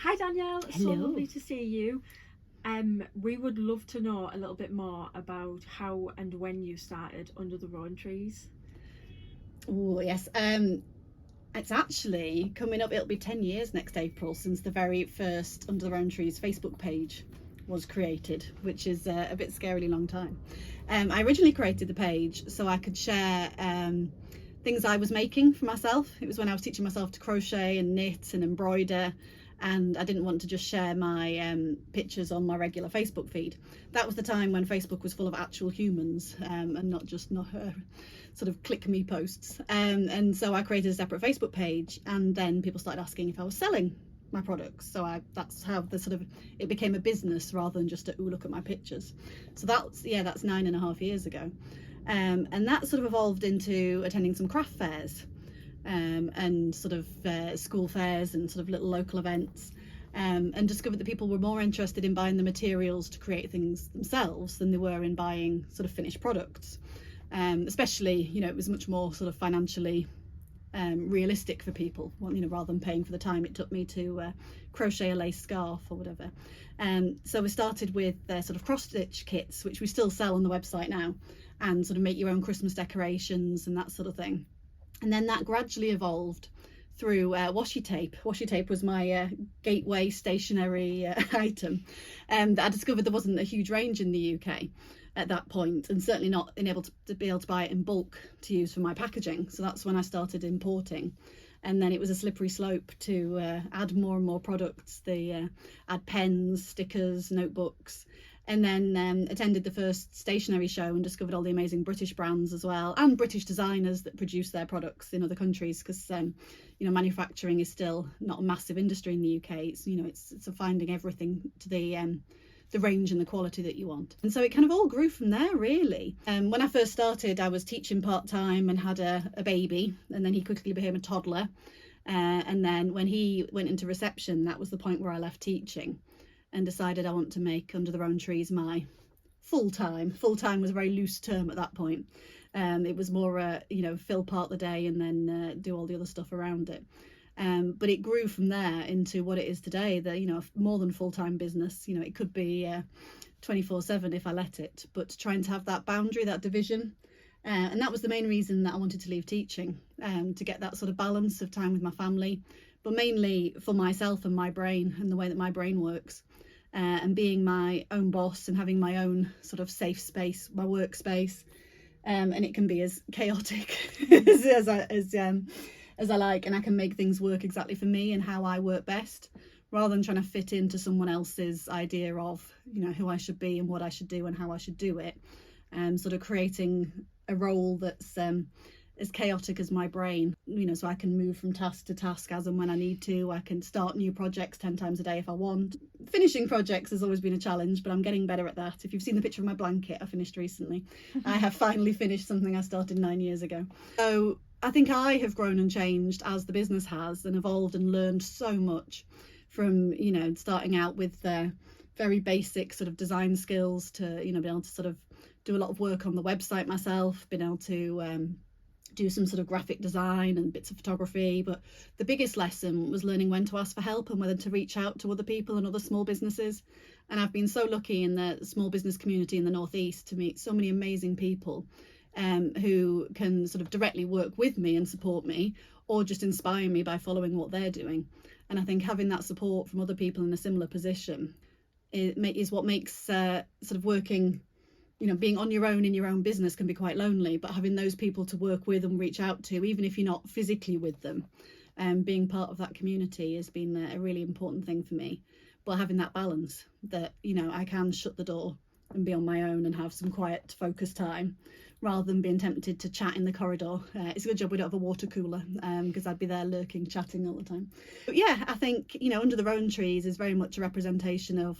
Hi Danielle, it's so Hello. lovely to see you. We would love to know a little bit more about how and when you started Under the Rowan Trees. Oh, yes. It's actually coming up, it'll be 10 years next April since the very first Under the Rowan Trees Facebook page was created, which is a bit scarily long time. I originally created the page so I could share things I was making for myself. It was when I was teaching myself to crochet and knit and embroider, and I didn't want to just share my pictures on my regular Facebook feed. That was the time when Facebook was full of actual humans and not sort of click me posts. And so I created a separate Facebook page, and then people started asking if I was selling my products. So that's how it became a business rather than just look at my pictures. So that's 9.5 years ago. And that sort of evolved into attending some craft fairs and sort of school fairs and sort of little local events, and discovered that people were more interested in buying the materials to create things themselves than they were in buying sort of finished products. Especially, it was much more sort of financially realistic for people, rather than paying for the time it took me to crochet a lace scarf or whatever. So we started with sort of cross-stitch kits, which we still sell on the website now, and sort of make your own Christmas decorations and that sort of thing. And then that gradually evolved through washi tape. Washi tape was my gateway stationery item, that I discovered there wasn't a huge range in the UK at that point, and certainly not able to be able to buy it in bulk to use for my packaging. So that's when I started importing, and then it was a slippery slope to add more and more products. Add pens, stickers, notebooks, and then attended the first stationery show and discovered all the amazing British brands as well, and British designers that produce their products in other countries, because manufacturing is still not a massive industry in the UK. It's finding everything to the range and the quality that you want. And so it kind of all grew from there, really. When I first started, I was teaching part-time and had a baby, and then he quickly became a toddler, and then when he went into reception, that was the point where I left teaching and decided I want to make Under the Rowan Trees my full-time. Full-time was a very loose term at that point. It was more fill part of the day and then do all the other stuff around it. But it grew from there into what it is today, more than full-time business. It could be 24/7 if I let it, but trying to have that boundary, that division. And that was the main reason that I wanted to leave teaching, to get that sort of balance of time with my family, but mainly for myself and my brain and the way that my brain works, and being my own boss and having my own sort of safe space, my workspace. And it can be as chaotic as I like, and I can make things work exactly for me and how I work best, rather than trying to fit into someone else's idea of who I should be and what I should do and how I should do it. Sort of creating a role that's as chaotic as my brain, so I can move from task to task as and when I need to. I can start new projects 10 times a day if I want. Finishing projects has always been a challenge, but I'm getting better at that. If you've seen the picture of my blanket I finished recently, I have finally finished something I started 9 years ago. So I think I have grown and changed as the business has, and evolved and learned so much from starting out with very basic sort of design skills to being able to sort of do a lot of work on the website myself, being able to do some sort of graphic design and bits of photography. But the biggest lesson was learning when to ask for help and whether to reach out to other people and other small businesses. And I've been so lucky in the small business community in the Northeast to meet so many amazing people who can sort of directly work with me and support me, or just inspire me by following what they're doing. And I think having that support from other people in a similar position is what makes sort of working, being on your own in your own business can be quite lonely, but having those people to work with and reach out to, even if you're not physically with them, being part of that community has been a really important thing for me. But having that balance that, I can shut the door and be on my own and have some quiet, focused time, rather than being tempted to chat in the corridor. It's a good job we don't have a water cooler, because I'd be there lurking, chatting all the time. But yeah, I think, Under the Rowan Trees is very much a representation of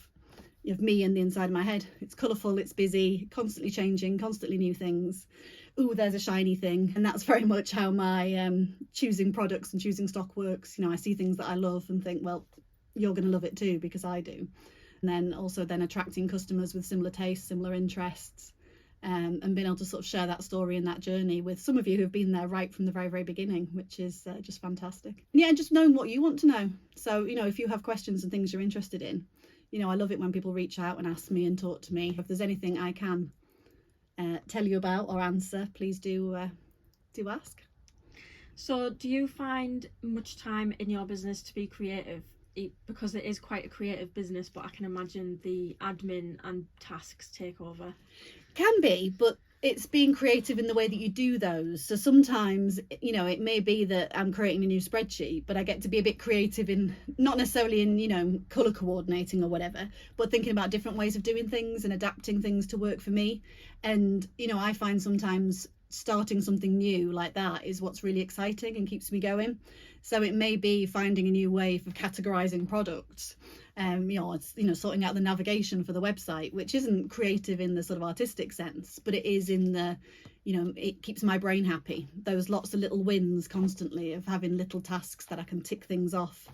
me and the inside of my head. It's colourful, it's busy, constantly changing, constantly new things. Ooh, there's a shiny thing. And that's very much how my choosing products and choosing stock works. I see things that I love and think, well, you're going to love it too, because I do. And then also attracting customers with similar tastes, similar interests, and being able to sort of share that story and that journey with some of you who've been there right from the very, very beginning, which is just fantastic. Yeah, and just knowing what you want to know. So, you know, if you have questions and things you're interested in, you know, I love it when people reach out and ask me and talk to me. If there's anything I can tell you about or answer, please do ask. So do you find much time in your business to be creative? Because it is quite a creative business, but I can imagine the admin and tasks take over. Can be, but it's being creative in the way that you do those. So sometimes, you know, it may be that I'm creating a new spreadsheet, but I get to be a bit creative in, not necessarily in, you know, colour coordinating or whatever, but thinking about different ways of doing things and adapting things to work for me. And, you know, I find sometimes starting something new like that is what's really exciting and keeps me going. So it may be finding a new way of categorizing products, sorting out the navigation for the website, which isn't creative in the sort of artistic sense, but it is in the, you know, it keeps my brain happy. Those lots of little wins constantly of having little tasks that I can tick things off.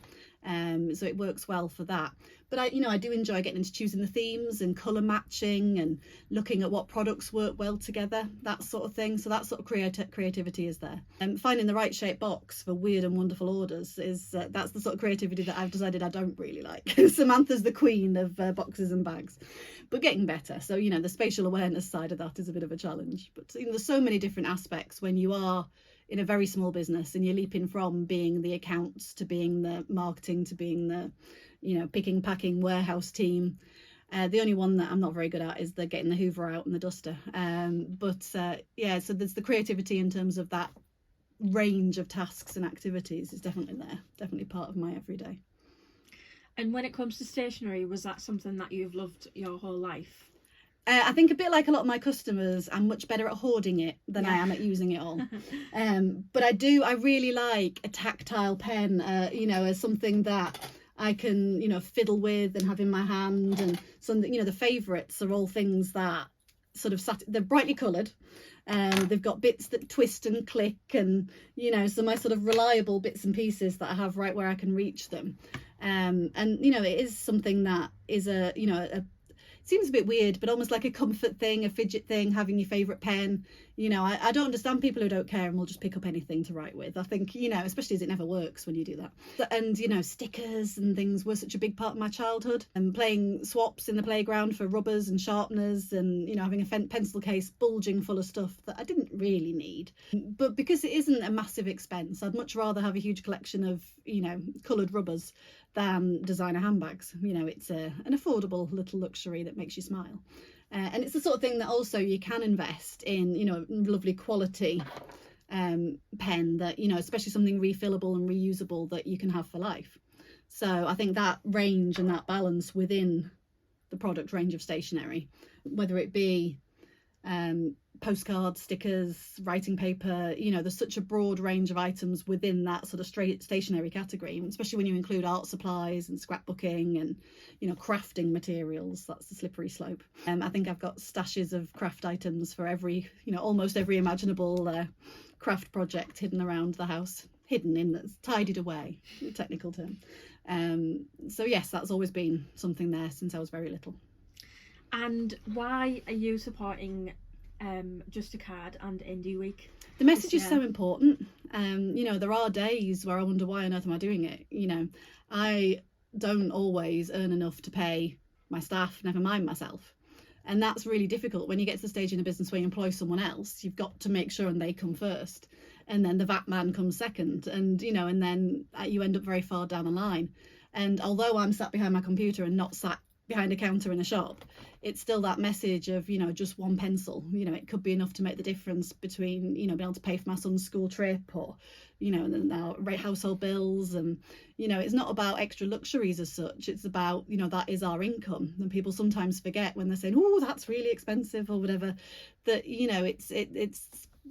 So it works well for that. But I do enjoy getting into choosing the themes and colour matching and looking at what products work well together, that sort of thing. So that sort of creativity is there. And finding the right shaped box for weird and wonderful orders is that's the sort of creativity that I've decided I don't really like. Samantha's the queen of boxes and bags, but getting better. So, you know, the spatial awareness side of that is a bit of a challenge. But you know, there's so many different aspects when you are in a very small business and you're leaping from being the accounts to being the marketing to being the, you know, picking, packing, warehouse team. The only one that I'm not very good at is the getting the hoover out and the duster. Yeah, so there's the creativity in terms of that range of tasks and activities is definitely there, definitely part of my everyday. And when it comes to stationery, was that something that you've loved your whole life? I think a bit like a lot of my customers, I'm much better at hoarding it than I am at using it all. But I really like a tactile pen, you know, as something that I can, you know, fiddle with and have in my hand. And something, you know, the favourites are all things that sort of they're brightly coloured. They've got bits that twist and click and, you know, so my sort of reliable bits and pieces that I have right where I can reach them. And, you know, it is something that is seems a bit weird, but almost like a comfort thing, a fidget thing, having your favourite pen. You know, I don't understand people who don't care and will just pick up anything to write with. I think, you know, especially as it never works when you do that. And, you know, stickers and things were such a big part of my childhood. And playing swaps in the playground for rubbers and sharpeners and, you know, having a pencil case bulging full of stuff that I didn't really need. But because it isn't a massive expense, I'd much rather have a huge collection of, you know, coloured rubbers than designer handbags. You know, it's an affordable little luxury that makes you smile. And it's the sort of thing that also you can invest in, you know, lovely quality pen that, you know, especially something refillable and reusable that you can have for life. So I think that range and that balance within the product range of stationery, whether it be postcards, stickers, writing paper, you know, there's such a broad range of items within that sort of stationery category, especially when you include art supplies and scrapbooking and, you know, crafting materials. That's the slippery slope. I think I've got stashes of craft items for every, you know, almost every imaginable craft project hidden around the house. Hidden in that's tidied away, technical term. So yes, that's always been something there since I was very little. And why are you supporting Just a Card and Indie Week? The message is so important. You know, there are days where I wonder why on earth am I doing it. You know, I don't always earn enough to pay my staff, never mind myself. And that's really difficult when you get to the stage in a business where you employ someone else. You've got to make sure and they come first, and then the VAT man comes second, and, you know, and then you end up very far down the line. And although I'm sat behind my computer and not sat behind a counter in a shop, it's still that message of, you know, just one pencil, you know, it could be enough to make the difference between, you know, being able to pay for my son's school trip or, you know, now household bills. And, you know, it's not about extra luxuries as such, it's about, you know, that is our income. And people sometimes forget when they're saying, oh, that's really expensive or whatever, that, you know, it's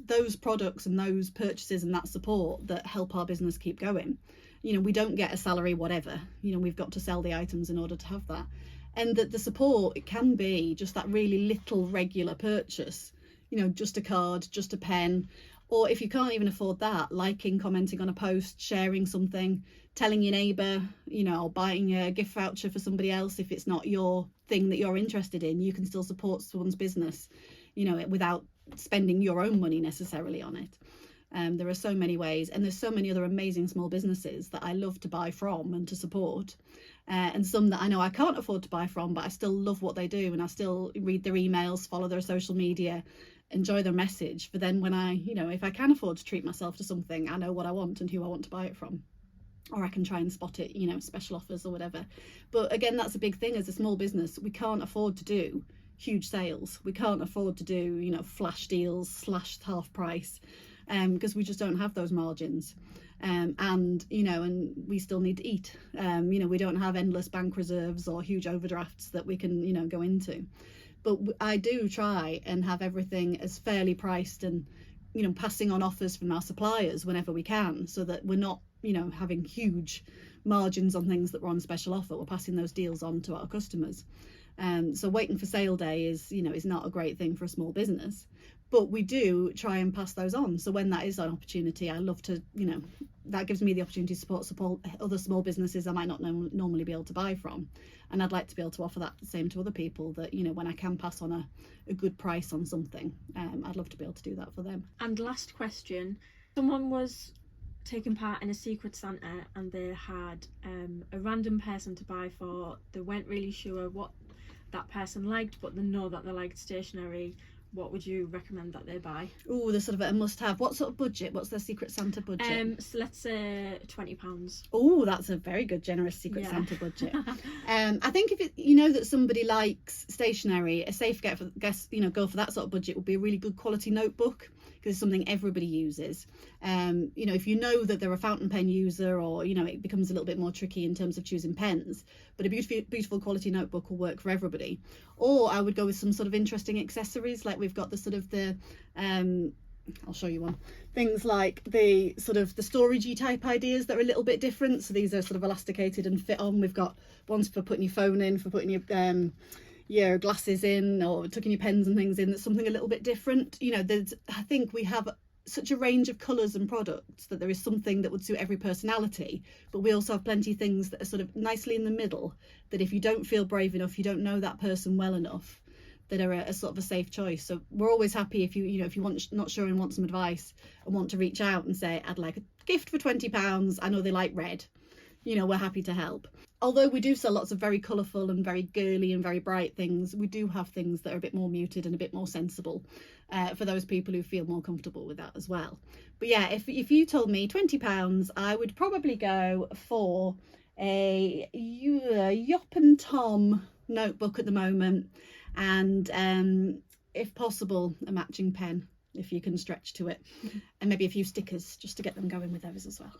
those products and those purchases and that support that help our business keep going. You know, we don't get a salary whatever, you know, we've got to sell the items in order to have that. And that the support, it can be just that really little regular purchase, you know, just a card, just a pen, or if you can't even afford that, liking, commenting on a post, sharing something, telling your neighbour, you know, or buying a gift voucher for somebody else. If it's not your thing that you're interested in, you can still support someone's business, you know, without spending your own money necessarily on it. There are so many ways, and there's so many other amazing small businesses that I love to buy from and to support, and some that I know I can't afford to buy from, but I still love what they do, and I still read their emails, follow their social media, enjoy their message. But then when I, you know, if I can afford to treat myself to something, I know what I want and who I want to buy it from, or I can try and spot it, you know, special offers or whatever. But again, that's a big thing as a small business. We can't afford to do huge sales. We can't afford to do, you know, flash deals, slashed half price, because we just don't have those margins. And, you know, and we still need to eat. You know, we don't have endless bank reserves or huge overdrafts that we can, you know, go into. But I do try and have everything as fairly priced, and, you know, passing on offers from our suppliers whenever we can, so that we're not, you know, having huge margins on things that were on special offer. We're passing those deals on to our customers. So waiting for sale day is, you know, is not a great thing for a small business, but we do try and pass those on. So when that is an opportunity, I love to, you know, that gives me the opportunity to support other small businesses I might not normally be able to buy from. And I'd like to be able to offer that the same to other people, that, you know, when I can pass on a good price on something, I'd love to be able to do that for them. And last question, someone was taking part in a Secret Santa and they had a random person to buy for. They weren't really sure what that person liked, but they know that they liked stationery. What would you recommend that they buy? Oh, they're sort of a must-have. What sort of budget? What's their Secret Santa budget? So let's say £20. Oh, that's a very good, generous Secret Santa budget. I think if you know that somebody likes stationery, a safe guess, you know, go for that sort of budget would be a really good quality notebook, because it's something everybody uses. You know, if you know that they're a fountain pen user, or, you know, it becomes a little bit more tricky in terms of choosing pens, but a beautiful quality notebook will work for everybody. Or I would go with some sort of interesting accessories, like we've got the sort of the I'll show you one. Things like the sort of the storagey type ideas that are a little bit different. So these are sort of elasticated and fit on. We've got ones for putting your phone in, for putting your glasses in, or tucking your pens and things in. That's something a little bit different. You know, I think we have such a range of colours and products that there is something that would suit every personality, but we also have plenty of things that are sort of nicely in the middle, that if you don't feel brave enough, you don't know that person well enough, that are a sort of a safe choice. So we're always happy if you know, if you not sure and want some advice and want to reach out and say, I'd like a gift for £20, I know they like red, you know, we're happy to help. Although we do sell lots of very colourful and very girly and very bright things, we do have things that are a bit more muted and a bit more sensible, for those people who feel more comfortable with that as well. But yeah, if you told me £20, I would probably go for a Yop and Tom notebook at the moment, and if possible a matching pen if you can stretch to it, and maybe a few stickers just to get them going with those as well.